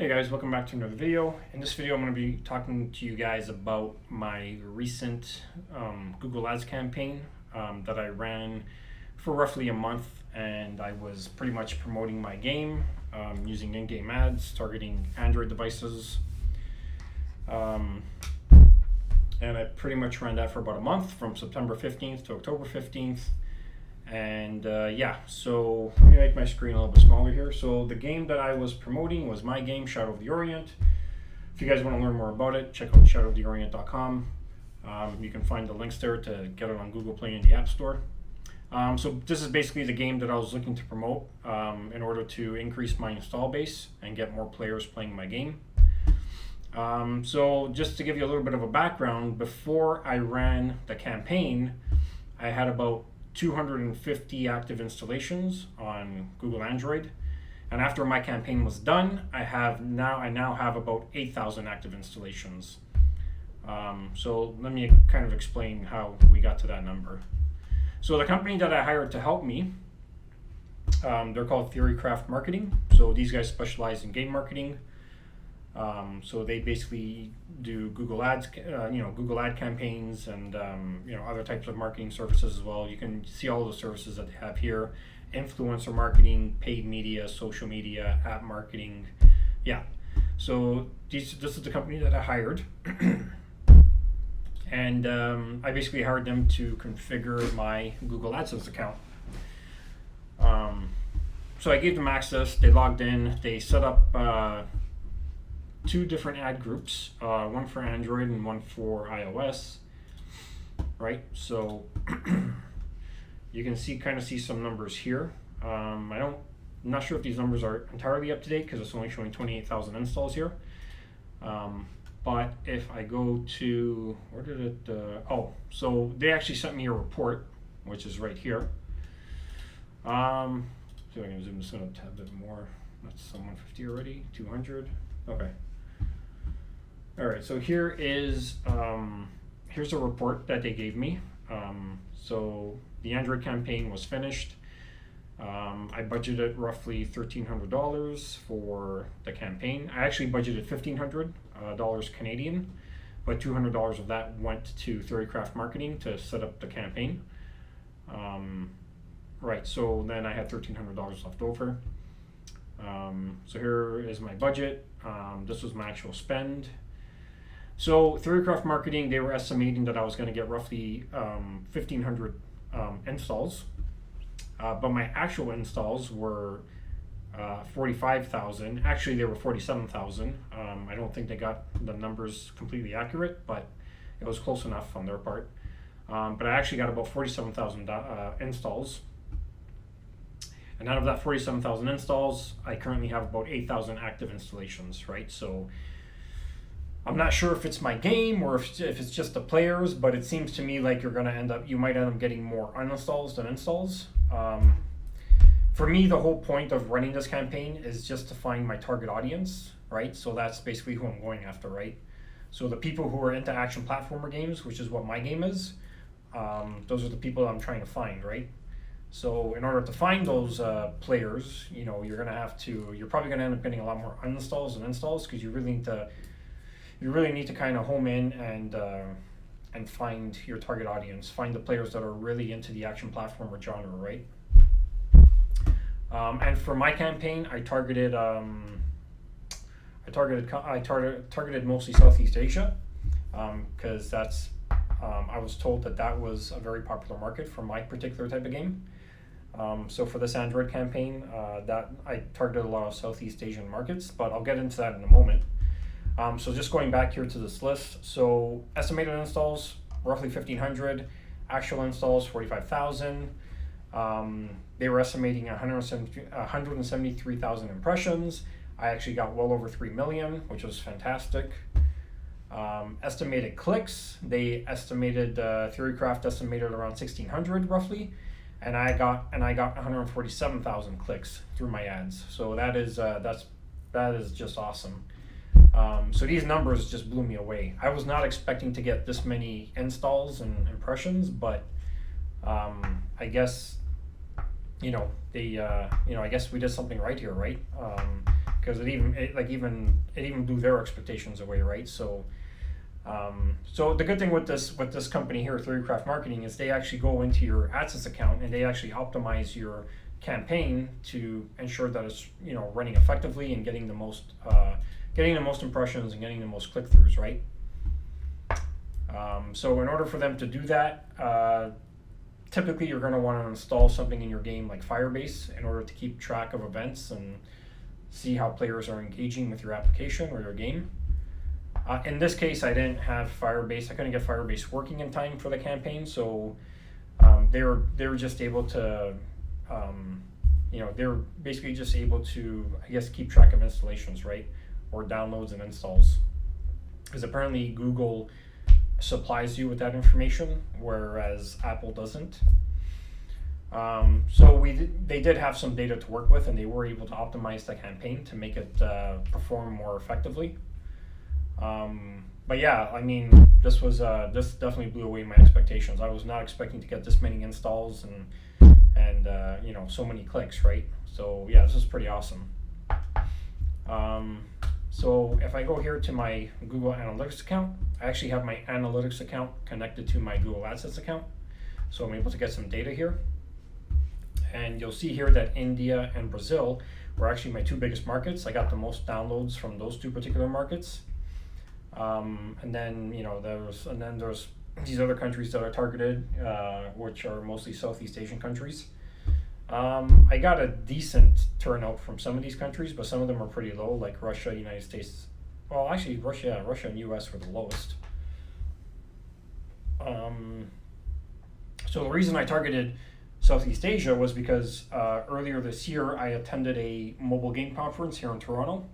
Hey guys, welcome back to another video. In this video, I'm going to be talking to you guys about my recent Google Ads campaign that I ran for roughly a month, and I was pretty much promoting my game using in-game ads, targeting Android devices, and I pretty much ran that for about a month, from September 15th to October 15th. And yeah, so let me make my screen a little bit smaller here. So the game that I was promoting was my game, Shadow of the Orient. If you guys want to learn more about it, check out shadowoftheorient.com. You can find the links there to get it on Google Play and the App Store. So this is basically the game that I was looking to promote in order to increase my install base and get more players playing my game. So just to give you a little bit of a background, before I ran the campaign, I had about 250 active installations on Google Android, and after my campaign was done, I now have about 8,000 active installations. So let me kind of explain how we got to that number. So the company that I hired to help me, they're called Theorycraft Marketing. So these guys specialize in game marketing. So they basically do Google Ads, Google ad campaigns, and other types of marketing services as well. You can see all the services that they have here: influencer marketing, paid media, social media, app marketing. Yeah. So this is the company that I hired, and I basically hired them to configure my Google AdSense account. So I gave them access. They logged in. They set up two different ad groups, one for Android and one for iOS, right? So you can kind of see some numbers here. I'm not sure if these numbers are entirely up to date because it's only showing 28,000 installs here. But if I go to, where did it, so they actually sent me a report, which is right here. See if I can zoom this in a tad bit more. That's 150 already, 200, okay. All right, so here's a report that they gave me. So the Android campaign was finished. I budgeted roughly $1,300 for the campaign. I actually budgeted $1,500 Canadian, but $200 of that went to Theorycraft Marketing to set up the campaign. Right, so then I had $1,300 left over. So here is my budget. This was my actual spend. So Theorycraft Marketing, they were estimating that I was going to get roughly 1,500 installs, but my actual installs were 45,000. Actually, they were 47,000. I don't think they got the numbers completely accurate, but it was close enough on their part. But I actually got about 47,000 installs. And out of that 47,000 installs, I currently have about 8,000 active installations, right? So I'm not sure if it's my game or if it's just the players, but it seems to me like you might end up getting more uninstalls than installs. For me, the whole point of running this campaign is just to find my target audience, right? So that's basically who I'm going after, right? So the people who are into action platformer games, which is what my game is, those are the people I'm trying to find, right? So in order to find those players, you're probably gonna end up getting a lot more uninstalls than installs, because you really need to kind of home in and find your target audience, find the players that are really into the action platformer genre, right? And for my campaign, I targeted mostly Southeast Asia, because that's I was told that was a very popular market for my particular type of game. So for this Android campaign, that I targeted a lot of Southeast Asian markets, but I'll get into that in a moment. So just going back here to this list, so estimated installs, roughly 1,500, actual installs, 45,000. They were estimating 173,000 impressions. I actually got well over 3 million, which was fantastic. Estimated clicks, Theorycraft estimated around 1,600 roughly, and I got 147,000 clicks through my ads. So that is just awesome. So these numbers just blew me away. I was not expecting to get this many installs and impressions, but I guess I guess we did something right here, right? because it even blew their expectations away, right? So so the good thing with this company here, Theorycraft Marketing, is they actually go into your AdSense account and they actually optimize your campaign to ensure that it's running effectively and getting the most impressions and getting the most click-throughs, right? So in order for them to do that, typically you're going to want to install something in your game like Firebase in order to keep track of events and see how players are engaging with your application or your game. In this case, I didn't have Firebase. I couldn't get Firebase working in time for the campaign, so they were just able to, they were basically just able to, I guess, keep track of installations, right, or downloads and installs, because apparently Google supplies you with that information, whereas Apple doesn't. So they did have some data to work with, and they were able to optimize the campaign to make it perform more effectively. But yeah, I mean, this definitely blew away my expectations. I was not expecting to get this many installs and so many clicks, right? So yeah, this is pretty awesome. So if I go here to my Google Analytics account, I actually have my Analytics account connected to my Google AdSense account, so I'm able to get some data here. And you'll see here that India and Brazil were actually my two biggest markets. I got the most downloads from those two particular markets. And then there's these other countries that are targeted, which are mostly Southeast Asian countries. I got a decent turnout from some of these countries, but some of them are pretty low, like Russia, United States. Well, actually, Russia and US were the lowest. So the reason I targeted Southeast Asia was because earlier this year I attended a mobile game conference here in Toronto.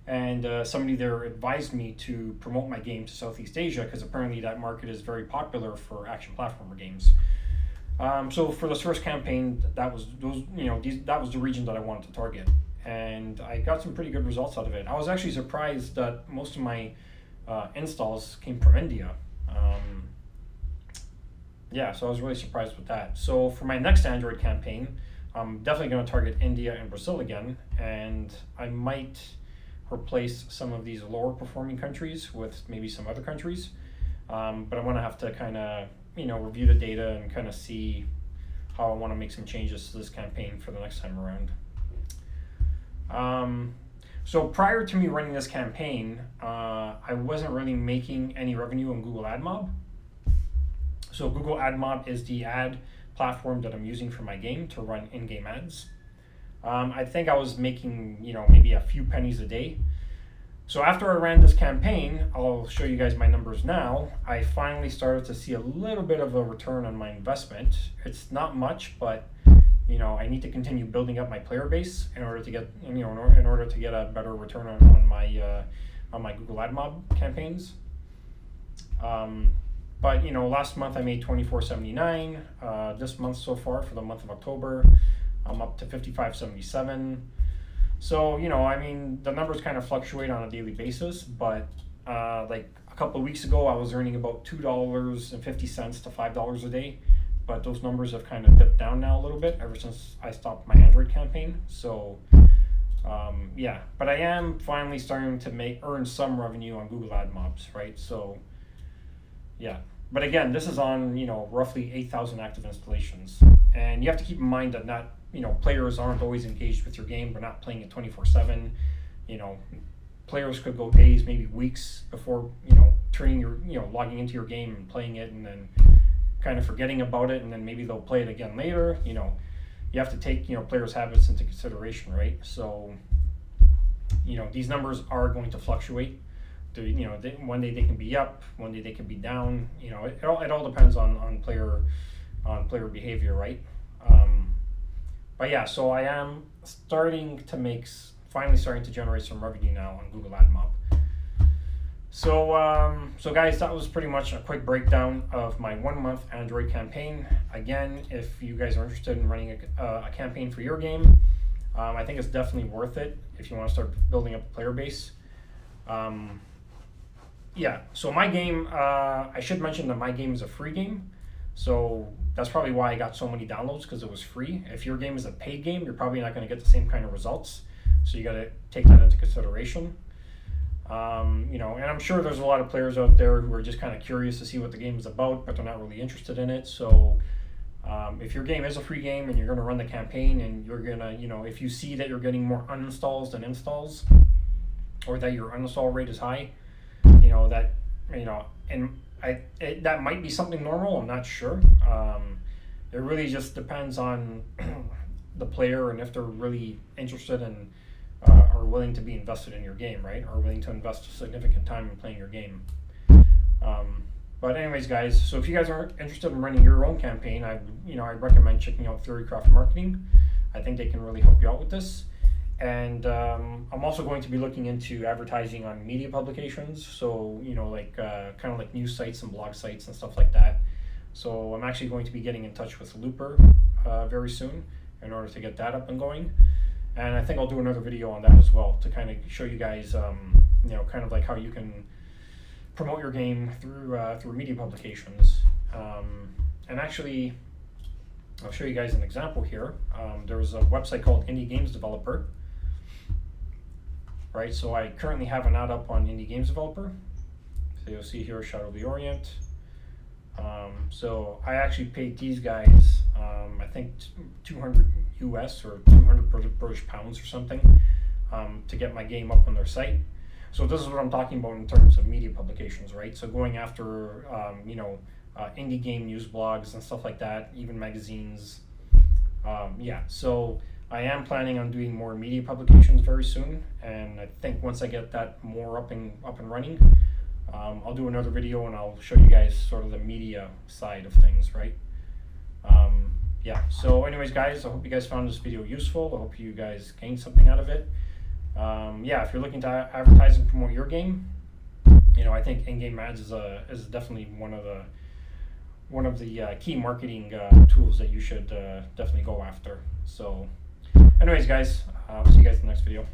And somebody there advised me to promote my game to Southeast Asia because apparently that market is very popular for action platformer games. So for this first campaign, that was the region that I wanted to target, and I got some pretty good results out of it. I was actually surprised that most of my installs came from India. So I was really surprised with that. So for my next Android campaign, I'm definitely going to target India and Brazil again, and I might replace some of these lower performing countries with maybe some other countries, but I'm going to have to kind of review the data and kind of see how I want to make some changes to this campaign for the next time around. So prior to me running this campaign, I wasn't really making any revenue on Google AdMob. So Google AdMob is the ad platform that I'm using for my game to run in-game ads. I think I was making, maybe a few pennies a day. So after I ran this campaign, I'll show you guys my numbers now. I finally started to see a little bit of a return on my investment. It's not much, but I need to continue building up my player base in order to get, in order to get a better return on my Google AdMob campaigns. But last month I made $24.79. This month so far, for the month of October, I'm up to $55.77. So the numbers kind of fluctuate on a daily basis, but like a couple of weeks ago I was earning about $2.50 to $5 a day, but those numbers have kind of dipped down now a little bit ever since I stopped my Android campaign. So but I am finally starting to earn some revenue on Google AdMobs, right? So but again, this is on roughly 8,000 active installations, and you have to keep in mind that not players aren't always engaged with your game. They're not playing it 24/7. Players could go days, maybe weeks before logging into your game and playing it, and then kind of forgetting about it, and then maybe they'll play it again later. You have to take players' habits into consideration, right? So these numbers are going to fluctuate. One day they can be up, one day they can be down. It all depends on player behavior, right? But so I am finally starting to generate some revenue now on Google AdMob. So guys, that was pretty much a quick breakdown of my 1 month Android campaign. Again, if you guys are interested in running a campaign for your game, I think it's definitely worth it if you want to start building up a player base. So my game, I should mention that my game is a free game. So that's probably why I got so many downloads, because it was free. If your game is a paid game, you're probably not going to get the same kind of results. So you got to take that into consideration. And I'm sure there's a lot of players out there who are just kind of curious to see what the game is about, but they're not really interested in it. So if your game is a free game and you're going to run the campaign, and you're going to, if you see that you're getting more uninstalls than installs, or that your uninstall rate is high, that might be something normal. I'm not sure. It really just depends on the player and if they're really interested in are willing to be invested in your game, right? Or willing to invest significant time in playing your game. But anyways, guys, so if you guys are interested in running your own campaign, I recommend checking out Theorycraft Marketing. I think they can really help you out with this. And I'm also going to be looking into advertising on media publications, so kind of like news sites and blog sites and stuff like that. So I'm actually going to be getting in touch with Looper very soon in order to get that up and going. And I think I'll do another video on that as well to kind of show you guys, kind of like how you can promote your game through media publications. And actually, I'll show you guys an example here. There's a website called Indie Games Developer. Right, so I currently have an ad up on Indie Games Developer. So you'll see here Shadow of the Orient. So I actually paid these guys, I think 200 US or 200 British pounds or something, to get my game up on their site. So this is what I'm talking about in terms of media publications, right? So going after, indie game news blogs and stuff like that, even magazines. So I am planning on doing more media publications very soon, and I think once I get that more up and running, I'll do another video and I'll show you guys sort of the media side of things, right? So anyways, guys, I hope you guys found this video useful. I hope you guys gained something out of it. If you're looking to advertise and promote your game, I think in-game ads is definitely one of the key marketing tools that you should definitely go after. So anyways, guys, I'll see you guys in the next video.